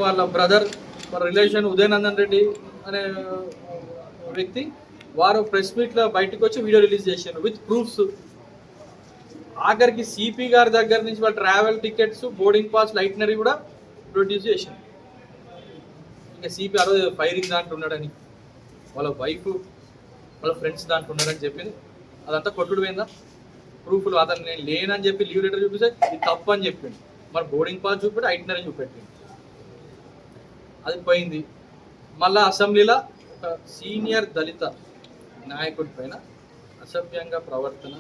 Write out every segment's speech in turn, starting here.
వాళ్ళ బ్రదర్ మన రిలేషన్ ఉదయనందన్ రెడ్డి అనే వ్యక్తి వారు ప్రెస్ మీట్లో బయటకు వచ్చి వీడియో రిలీజ్ చేశారు విత్ ప్రూఫ్స్. ఆఖరికి సిపి గారి దగ్గర నుంచి వాళ్ళ ట్రావెల్ టికెట్స్, బోర్డింగ్ పాస్, లైట్నరీ కూడా ప్రొడ్యూస్ చేశారు. ఇంకా సిపి ఆ రోజు ఫైరింగ్ దాంట్లో ఉన్నాడని, వాళ్ళ వైఫ్ వాళ్ళ ఫ్రెండ్స్ దాంట్లో ఉన్నారని చెప్పింది. అదంతా కొట్టుడు పోయిందా? ప్రూఫ్లు అతను నేను లేనని చెప్పి లీవ్ లెటర్ చూపిస్తే ఇది తప్పు అని చెప్పింది. మరి బోర్డింగ్ పాస్ చూపెట్టి ఐటనరీ చూపెట్టింది, అది పోయింది. మళ్ళా అసెంబ్లీలో ఒక సీనియర్ దళిత నాయకుడి పైన అసభ్యంగా ప్రవర్తన,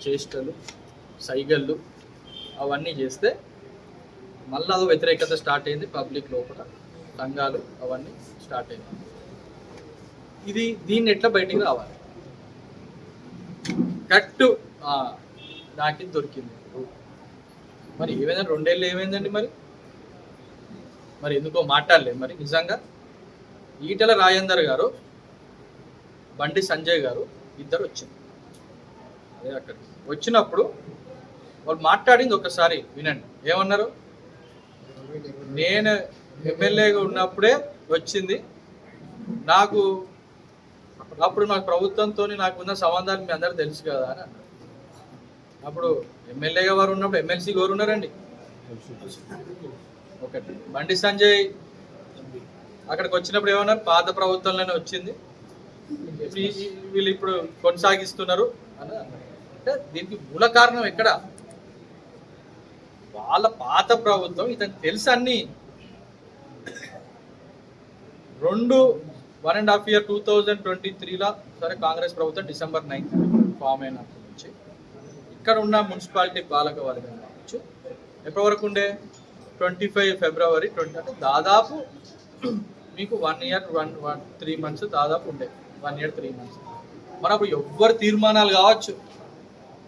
చేష్టలు, సైగళ్ళు అవన్నీ చేస్తే మళ్ళీ అదో వ్యతిరేకత స్టార్ట్ అయింది. పబ్లిక్ లోపల సంఘాలు అవన్నీ స్టార్ట్ అయింది. దీన్ని ఎట్లా బయటికి రావాలి? కరెక్ట్ నాకు దొరికింది. మరి ఏమైందండి 2 ఏళ్ళు ఏమైందండి? మరి ఎందుకో మాట్లాడలేదు. మరి నిజంగా ఈటెల రాజేందర్ గారు, బండి సంజయ్ గారు ఇద్దరు వచ్చింది. అదే అక్కడికి వచ్చినప్పుడు వాళ్ళు మాట్లాడింది ఒకసారి వినండి. ఏమన్నారు? నేను ఎమ్మెల్యేగా ఉన్నప్పుడే వచ్చింది, అప్పుడు నాకు ప్రభుత్వంతో నాకు ఉన్న సంబంధాలు మీ అందరూ తెలుసు కదా అని అన్నారు. అప్పుడు ఎమ్మెల్యేగా వారు ఉన్నప్పుడు ఎమ్మెల్సీ ఎవరు ఉన్నారండి? ఒకటి. బండి సంజయ్ అక్కడికి వచ్చినప్పుడు ఏమన్నారు? పాత ప్రభుత్వంలోనే వచ్చింది, వీళ్ళు ఇప్పుడు కొనసాగిస్తున్నారు అని అన్నారు. అంటే దీనికి మూల కారణం ఎక్కడ? వాళ్ళ పాత ప్రభుత్వం ఇతనికి తెలుసు అన్ని. 1.5 year 2023లో సరే కాంగ్రెస్ ప్రభుత్వం December 9th ఫామ్ అయినప్పటి నుంచి ఇక్కడ ఉన్న మున్సిపాలిటీ పాలక వర్గం కావచ్చు ఎప్పటి వరకు ఉండే 25 February 20 అంటే దాదాపు మీకు 1 year 3 months దాదాపు ఉండే 1 year 3 months. మరి అప్పుడు ఎవ్వరు తీర్మానాలు కావచ్చు,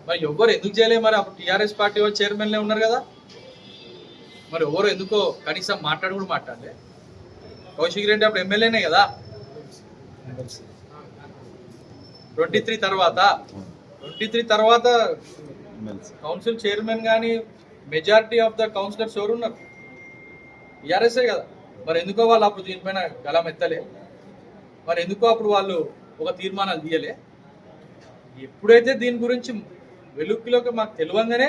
మరి ఎవ్వరు ఎందుకు చేయలేదు? మరి అప్పుడు టీఆర్ఎస్ పార్టీ వాళ్ళు చైర్మన్లే ఉన్నారు కదా, మరి ఎవరు ఎందుకో కనీసం కూడా మాట్లాడలే? కౌశిక్ రెడ్డి అప్పుడు ఎమ్మెల్యేనే కదా. 23 తర్వాత కౌన్సిల్ చైర్మన్ కానీ మెజారిటీ ఆఫ్ ద కౌన్సిలర్స్ ఎవరున్నారు? టీఆర్ఎస్ఏ కదా. మరి ఎందుకో వాళ్ళు అప్పుడు దీనిపైన గలం ఎత్తలే? మరి ఎందుకో అప్పుడు వాళ్ళు ఒక తీర్మానాలు తీయలే? ఎప్పుడైతే దీని గురించి వెలుగులోకి మాకు తెలియంగానే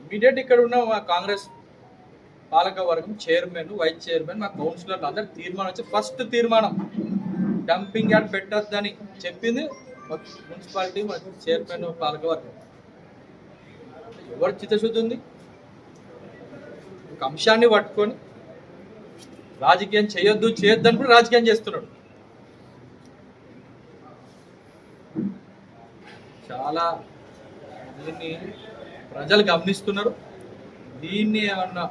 ఇమీడియట్ ఇక్కడ ఉన్న మా కాంగ్రెస్ పాలక వర్గం చైర్మన్, వైస్ చైర్మన్, మా కౌన్సిలర్లు అందరూ తీర్మానం వచ్చి ఫస్ట్ తీర్మానం డంపింగ్ యార్డ్ పెట్టద్దని చెప్పింది మున్సిపాలిటీ చైర్మన్, పాలక వర్గం. ఎవరు చిత్తశుద్ధి ఉంది? ఒక అంశాన్ని పట్టుకొని రాజకీయం చేయొద్దని కూడా రాజకీయం చేస్తున్నాడు. చాలా దీన్ని ప్రజలు గమనిస్తున్నారు. దీన్ని ఏమన్నా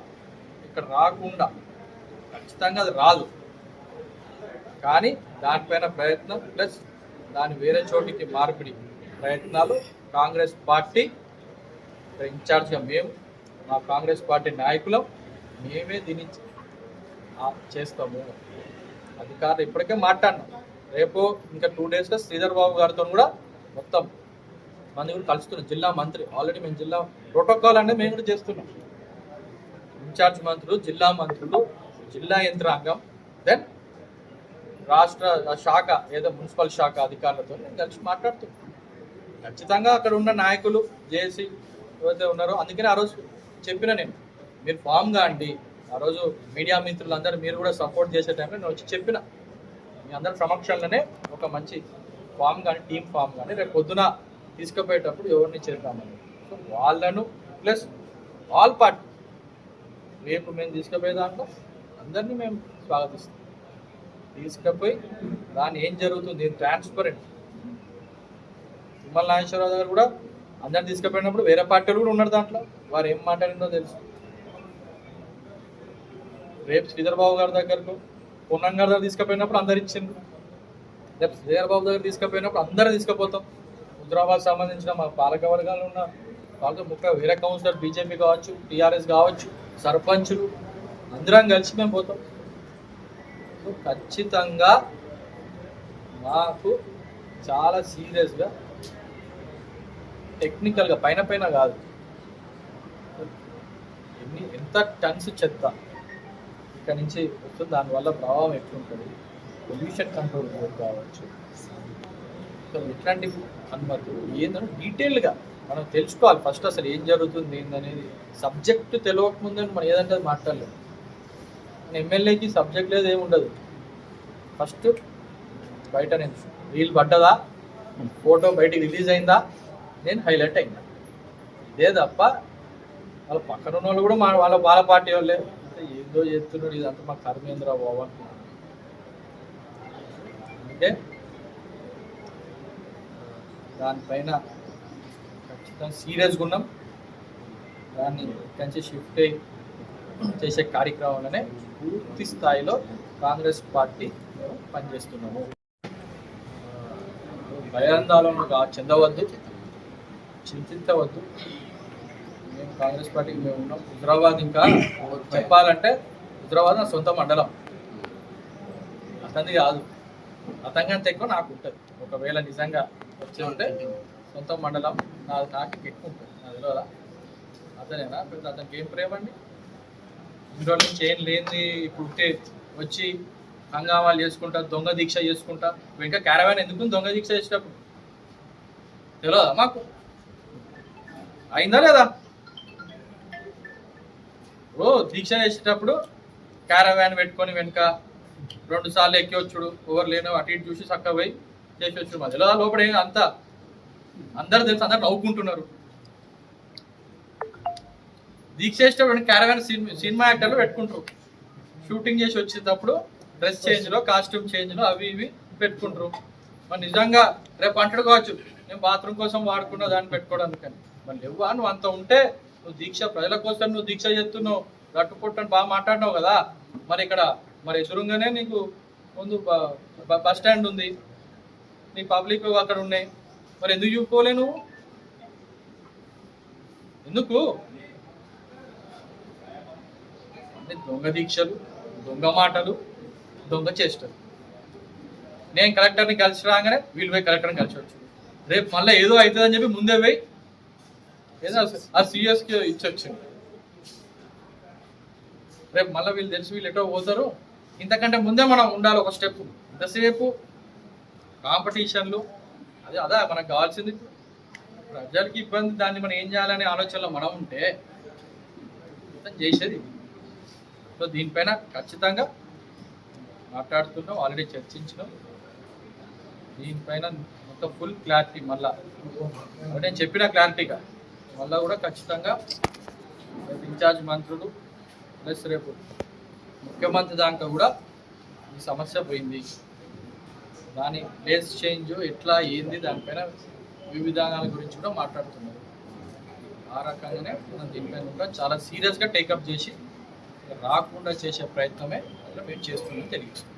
ఇక్కడ రాకుండా ఖచ్చితంగా అది రాదు, కానీ దానిపైన ప్రయత్నం ప్లస్ దాని వేరే చోటికి మార్పిడి ప్రయత్నాలు కాంగ్రెస్ పార్టీ ఇన్ఛార్జ్గా మేము, మా కాంగ్రెస్ పార్టీ నాయకులం మేమే దీన్ని చేస్తాము. అధికారులు ఇప్పటికే మాట్లాడినాం. రేపు ఇంకా 2 daysలో శ్రీధర్ బాబు గారితో కూడా మొత్తం మంది కూడా కలుస్తున్నాం. జిల్లా మంత్రి ఆల్రెడీ మేము జిల్లా ప్రోటోకాల్ అనేది మేము కూడా చేస్తున్నాం. ఇన్ఛార్జ్ మంత్రులు, జిల్లా మంత్రులు, జిల్లా యంత్రాంగం, దెన్ రాష్ట్ర శాఖ ఏదో మున్సిపల్ శాఖ అధికారులతో కలిసి మాట్లాడుతున్నాం. ఖచ్చితంగా అక్కడ ఉన్న నాయకులు జేసీ ఎవరైతే ఉన్నారో, అందుకని ఆ రోజు చెప్పిన నేను, మీరు ఫామ్ కాండి. ఆ రోజు మీడియా మిత్రులందరూ మీరు కూడా సపోర్ట్ చేసే టైంలో నేను వచ్చి చెప్పిన, మీ అందరి సమక్షంలోనే ఒక మంచి ఫామ్ కానీ టీమ్ ఫామ్ కానీ రేపు పొద్దున తీసుకుపోయేటప్పుడు ఎవరిని చేద్దామని. సో వాళ్ళను ప్లస్ ఆల్ పార్టీ రేపు మేము తీసుకుపోయే దాంట్లో అందరినీ మేము స్వాగతిస్తాం. తీసుకుపోయి దాన్ని ఏం జరుగుతుంది ట్రాన్స్పరెంట్. తిమ్మల నాగేశ్వరరావు గారు కూడా అందరిని తీసుకుపోయినప్పుడు వేరే పార్టీలు కూడా ఉన్నారు దాంట్లో, వారు ఏం మాట్లాడిందో తెలుసు. రేపు శ్రీధర్ బాబు గారి దగ్గరకు పొన్నం గారి దగ్గర తీసుకుపోయినప్పుడు అందరు ఇచ్చిండ్రు. రేపు శ్రీధర్ బాబు దగ్గర తీసుకుపోయినప్పుడు అందరూ తీసుకుపోతాం. హుజరాబాద్ సంబంధించిన మా పాలక వర్గాలు ఉన్న వాళ్ళతో ముఖ్యంగా వేరే కౌన్సిలర్, బీజేపీ కావచ్చు, టీఆర్ఎస్ కావచ్చు, సర్పంచులు అందరం కలిసి మేము పోతాం. సో ఖచ్చితంగా మాకు చాలా సీరియస్గా టెక్నికల్గా పైన కాదు, ఎంత టన్స్ చెత్త ఇక్కడ నుంచి వస్తుంది, దానివల్ల ప్రభావం ఎట్లుంటుంది, పొల్యూషన్ కంట్రోల్ బోర్డు కావచ్చు, సో ఇట్లాంటి అనుమతులు ఏంటంటే డీటెయిల్గా మనం తెలుసుకోవాలి. ఫస్ట్ అసలు ఏం జరుగుతుంది ఏందనేది సబ్జెక్టు తెలియకముందని మనం ఏదంటే అది మాట్లాడలేదు. మన ఎమ్మెల్యేకి సబ్జెక్ట్ లేదు, ఏముండదు. ఫస్ట్ బయట నేను రీల్ పడ్డదా, ఫోటో బయటికి రిలీజ్ అయిందా, నేను హైలైట్ అయినా, ఇదే తప్ప వాళ్ళ పక్కన ఉన్న వాళ్ళు కూడా వాళ్ళ పార్టీ వాళ్ళే ఏదో చేస్తున్నాడు, ఇదంతా మా కర్మేంద్ర బాబు అనుకున్నాను. అంటే దానిపైన ఖచ్చితంగా సీరియస్గా ఉన్నాం. దాన్ని ఇక్కడి నుంచి షిఫ్ట్ చేసే కార్యక్రమంలోనే పూర్తి స్థాయిలో కాంగ్రెస్ పార్టీ పనిచేస్తున్నాము. భయాందోళనగా చెందవద్దు, చింతించవద్దు. మేము కాంగ్రెస్ పార్టీకి మేము ఉన్నాం. హుజరాబాద్ ఇంకా చెప్పాలంటే హుజరాబాద్ నా సొంత మండలం, అతనిది కాదు. అతనికంటే ఎక్కువ నాకు ఉంటుంది. ఒకవేళ నిజంగా వచ్చి ఉంటే సొంత మండలం నాకు ఎక్కువ ఉంటుంది. నాకు తెలియదా? అతనేనా పెద్ద, అతనికి ఏం ప్రేమండి? ఇన్ని రోజుల నుంచి ఏం లేని ఇప్పుడు వచ్చి హంగామాలు చేసుకుంటా, దొంగ దీక్ష చేసుకుంటా. ఇంకా క్యారవాన్ ఎందుకు దొంగ దీక్ష చేసేటప్పుడు తెలియదా మాకు? అయిందా లేదా? ఓ దీక్ష చేసేటప్పుడు క్యారవాన్ పెట్టుకొని వెనుక 2 సార్లు ఎక్కి వచ్చుడు, ఎవరు లేనో అటు ఇటు చూసి చక్కగా పోయి చేసి వచ్చుడు. మాది ఎలా లోపల అంతా అందరు తెలుసు, అందరు నవ్వుకుంటున్నారు. దీక్ష చేసేటప్పుడు క్యారవాన్ సినిమా యాక్టర్లు పెట్టుకుంటారు. షూటింగ్ చేసి వచ్చేటప్పుడు డ్రెస్ చేంజ్లో, కాస్ట్యూమ్ చేంజ్లో అవి ఇవి పెట్టుకుంటారు. మరి నిజంగా రేపు అంటాడు కావచ్చు, నేను బాత్రూమ్ కోసం వాడుకున్నా దాన్ని పెట్టుకోవడానికి. మరి లేవా? నువ్వు అంత ఉంటే నువ్వు దీక్ష ప్రజల కోసం నువ్వు దీక్ష చేస్తున్నావు, గట్టుకొట్టని బాగా మాట్లాడినావు కదా. మరి ఇక్కడ మరి ఎదురుగానే నీకు ముందు బస్ స్టాండ్ ఉంది, నీ పబ్లిక్ అక్కడ ఉన్నాయి. మరి ఎందుకు చూసుకోలే నువ్వు? ఎందుకు? అంటే దొంగ దీక్షలు, దొంగ మాటలు, దొంగ చేష్టలు. నేను కలెక్టర్ని కలిసి రాగానే వీళ్ళు పోయి కలెక్టర్ని కలిసి వచ్చు. రేపు మళ్ళీ ఏదో అవుతుందని చెప్పి ముందే పోయి ఏదో ఆ సిఎస్కి ఇచ్చొచ్చింది. రేపు మళ్ళీ వీళ్ళు తెలిసి వీళ్ళు ఎటో పోతారు. ఇంతకంటే ముందే మనం ఉండాలి ఒక స్టెప్. ఇంతసేపు కాంపిటీషన్లు అదే మనకు కావాల్సింది. ప్రజలకి ఇబ్బంది, దాన్ని మనం ఏం చేయాలనే ఆలోచనలో మనం ఉంటే చేసేది. సో దీనిపైన ఖచ్చితంగా మాట్లాడుతున్నాం, ఆల్రెడీ చర్చించినాం. దీనిపైన మొత్తం ఫుల్ క్లారిటీ మళ్ళా నేను చెప్పిన క్లారిటీగా మళ్ళీ కూడా ఖచ్చితంగా ఇన్ఛార్జ్ మంత్రులు ప్లస్ రేపు ముఖ్యమంత్రి దాకా కూడా ఈ సమస్య పోయింది, దాని ప్లేస్ చేంజ్ ఎట్లా ఏంది దానిపైన విధానాల గురించి కూడా మాట్లాడుతున్నారు. ఆ రకంగానే మనం దీనిపైన కూడా చాలా సీరియస్గా టేకప్ చేసి రాకుండా చేసే ప్రయత్నమే మేము చేస్తున్నామని తెలియజేస్తున్నాం.